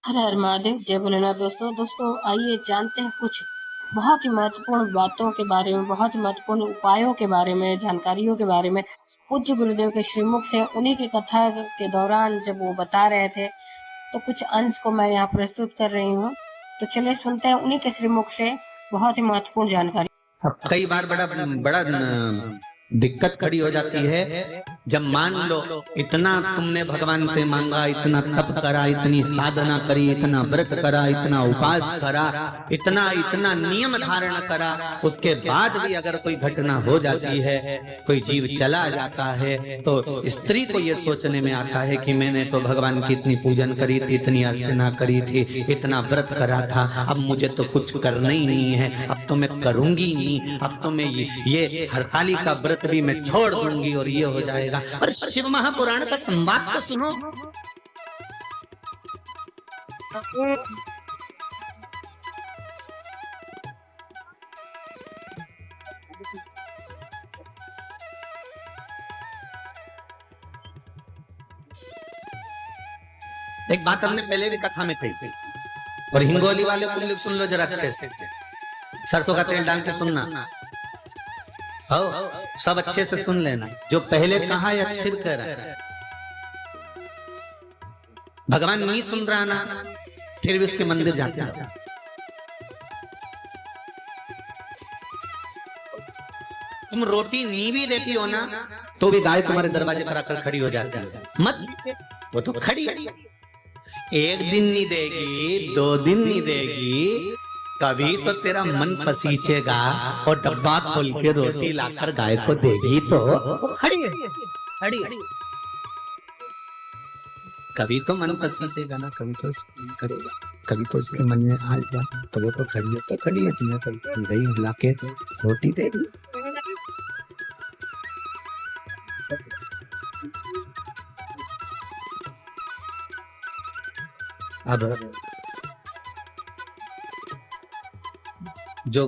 हर हर महादेव, जय भोलेनाथ। दोस्तों आइए जानते हैं कुछ बहुत ही महत्वपूर्ण बातों के बारे में, बहुत ही महत्वपूर्ण उपायों के बारे में, जानकारियों के बारे में। पूज्य गुरुदेव के श्रीमुख से उन्हीं की कथा के दौरान जब वो बता रहे थे, तो कुछ अंश को मैं यहाँ प्रस्तुत कर रही हूँ। तो चलिए सुनते हैं उन्हीं के श्रीमुख से बहुत ही महत्वपूर्ण जानकारी। अब कई बार बड़ा बड़ा दिक्कत खड़ी हो जाती है जब मान लो इतना तुमने भगवान से मांगा, इतना तप करा, इतनी साधना करी, इतना व्रत करा, इतना उपास करा, इतना इतना नियम धारण करा, उसके बाद भी अगर कोई घटना हो जाती है, कोई जीव चला जाता है, तो स्त्री को ये सोचने में आता है कि मैंने तो भगवान की इतनी पूजन करी थी, इतनी अर्चना करी थी, इतना व्रत करा था, अब मुझे तो कुछ करना ही नहीं है, अब तो मैं करूंगी नहीं, अब तो मैं ये हरताली का व्रत भी मैं छोड़ दूंगी और ये हो जाएगा। पर शिव महापुराण का संवाद तो सुनो। एक बात हमने पहले भी कथा में कही, और हिंगोली वाले को सुन लो जरा अच्छे से, सरसों का तेल डाल के सुनना, हो सब अच्छे से सुन लेना, जो पहले कहा या फिर कह रहा है। भगवान नहीं सुन रहा ना, फिर भी उसके मंदिर जाते हैं। तुम रोटी नहीं भी देती हो ना, तो भी गाय तुम्हारे दरवाजे पर आकर खड़ी हो जाती है। मत, वो तो खड़ी, एक दिन नहीं देगी, 2 दिन नहीं देगी, कभी तो तेरा मन पसीचेगा और डब्बा खोल के रोटी लाकर गाय को देगी तो खड़ी खड़ी। कभी तो मन पसीचेगा ना, कभी तो करेगा, कभी तो उसके मन में आ जाए, तो वो तो खड़ी है, तुम्हें तो गई लाके रोटी देगी। अब जो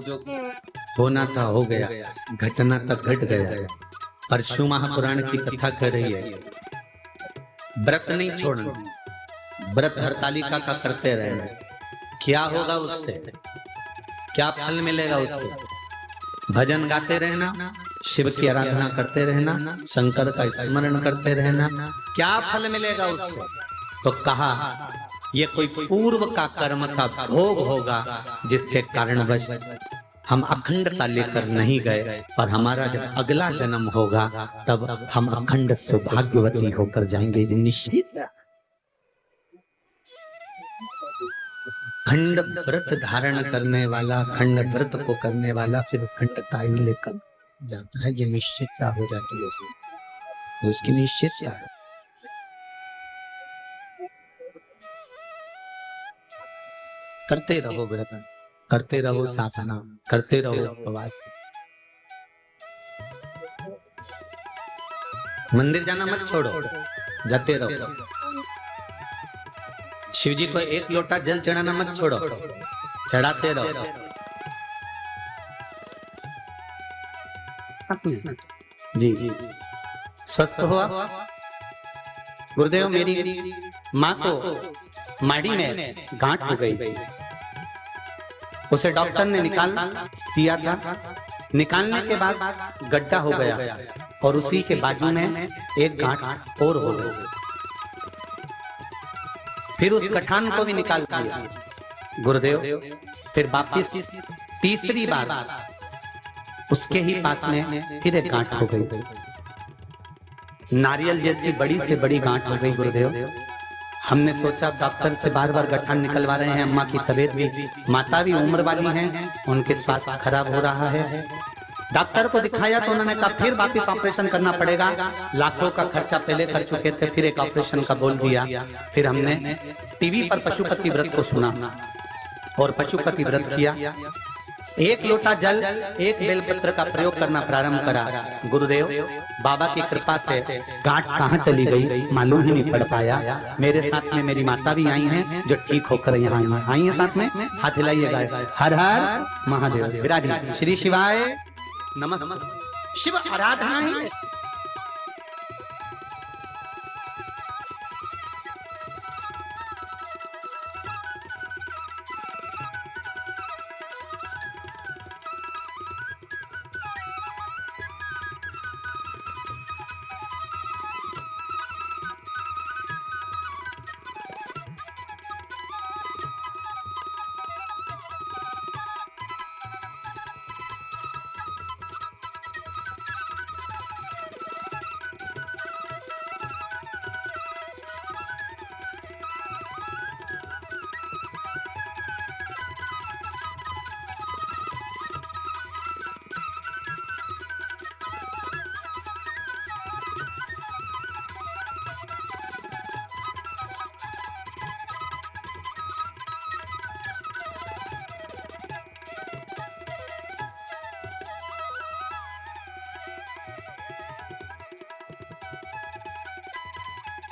होना था हो गया, घटना तक घट गया। परशु महापुराण की कथा कह रही है, व्रत नहीं छोड़ना, व्रत हरतालिका का करते रहना। क्या होगा उससे, क्या फल मिलेगा उससे? भजन गाते रहना, शिव की आराधना करते रहना, शंकर का स्मरण करते रहना, क्या फल मिलेगा उससे? तो कहा ये कोई पूर्व का कर्म का भोग होगा, जिसके कारणवश हम अखंडता लेकर नहीं गए, और हमारा जब अगला जन्म होगा तब हम अखंड सौभाग्यवती होकर जाएंगे। निश्चित खंड व्रत धारण करने वाला, खंड व्रत को करने वाला फिर अखंडता ही लेकर जाता है। ये निश्चितता हो जाती है उसकी, उसकी निश्चितता है। करते रहो व्रत, करते रहो साधना, करते रहो उपवास, मंदिर जाना मत छोड़ो, जाते रहो। शिव जी को 1 लोटा जल चढ़ाना मत छोड़ो, चढ़ाते रहो। जी जी, स्वस्थ हो आप? गुरुदेव, मेरी माँ को माड़ी में गांठ हो गई, उसे डॉक्टर ने निकाल दिया था। निकालने के बाद गड्ढा हो गया और उसी के बाजू में एक गांठ और हो गई। फिर उस गठान को भी निकाल दिया गुरुदेव। फिर वापिस तीसरी बार उसके ही पास में फिर एक गांठ हो गई, नारियल जैसी बड़ी से बड़ी गांठ हो गई गुरुदेव। हमने सोचा डॉक्टर से बार बार गठान निकलवा रहे हैं, अम्मा की तबीयत भी, माता भी उम्र वाली हैं, उनके स्वास्थ्य खराब हो रहा है। डॉक्टर को दिखाया तो उन्होंने कहा फिर वापस ऑपरेशन करना पड़ेगा, लाखों का खर्चा पहले कर चुके थे, फिर एक ऑपरेशन का बोल दिया। फिर हमने टीवी पर पशुपति व्रत को सुना और पशुपति व्रत किया। 1 लोटा जल, 1 बेलपत्र का प्रयोग करना प्रारंभ करा। गुरुदेव बाबा की कृपा से गांठ कहाँ चली गई मालूम ही नहीं पड़ पाया। मेरे साथ में मेरी माता भी आई हैं, जो ठीक होकर यहाँ आई हैं साथ में। हाथ हिलाइएगा, हर हर महादेव। विराज श्री शिवाय नमः। शिव आराधना ही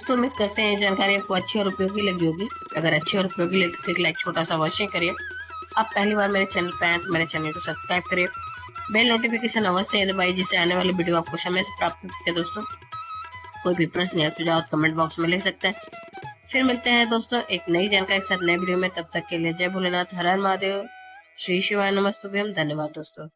तो उम्मीद करते हैं जानकारी आपको अच्छी और उपयोगी लगी होगी। अगर अच्छी और उपयोगी लगी तो एक लाइक छोटा सा अवश्य करिए। आप पहली बार मेरे चैनल पे आए तो मेरे चैनल को सब्सक्राइब करिए, बेल नोटिफिकेशन अवश्य दबाइए, जिससे आने वाली वीडियो आपको समय से प्राप्त होती है। दोस्तों कोई भी प्रश्न या सुझाव कमेंट बॉक्स में लिख सकते हैं। फिर मिलते हैं दोस्तों एक नई जानकारी के साथ नए वीडियो में। तब तक के लिए जय भोलेनाथ, हर हर महादेव, श्री शिवाय नमस्तुभ्यम। धन्यवाद दोस्तों।